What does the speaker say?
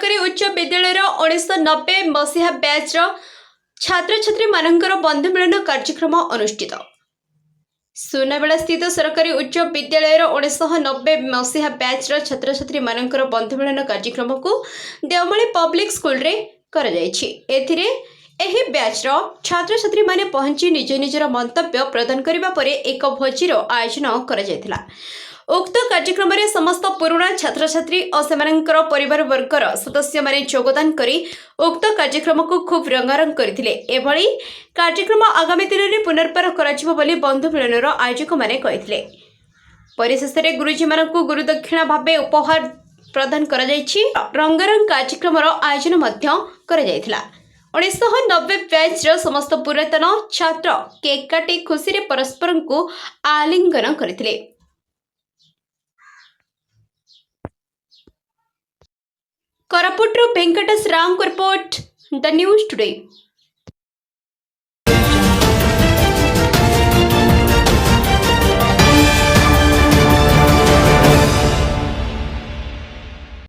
सरकारी उच्च विद्यालय 1990 मसीहा बैच छात्र छात्री मानकर बंधु मिलन कार्यक्रम अनुष्ठित। सुनाबेला स्थित सरकारी उच्च विद्यालय 1990 मसीहा बैच छात्र छात्री मानकर बंधु मिलन कार्यक्रम को देवमाली पब्लिक स्कूल रे करा जायछि। एथिरे एही बैच छात्र छात्री माने पहुंची निज निजर मंतव्य प्रदान करिबा परे एक भोजीर आयोजन करा जायथिला। उक्त कार्यक्रम में समस्त पुराणा छात्र छात्री और सेमानंकर परिवार वर्गर सदस्य माने योगदान करी उक्त कार्यक्रम को खूब रंगारंग करथिले। एभली कार्यक्रम आगामी दिन में पुनर्बार कराजिबो बोली बंधु मिलनर आयोजक माने कहिथिले। परिशेष में गुरुजी मानकु गुरु दक्षिणा भावे उपहार प्रदान करा जायछि। रंगारंग कार्यक्रम आयोजन मध्य करा जायथिला। 1990 बैच समस्त पुरातन छात्र केक काटी खुशी रे परस्पर को आलिंगन करथिले। कोरापुट वेंकटेश राव को रिपोर्ट द न्यूज टुडे।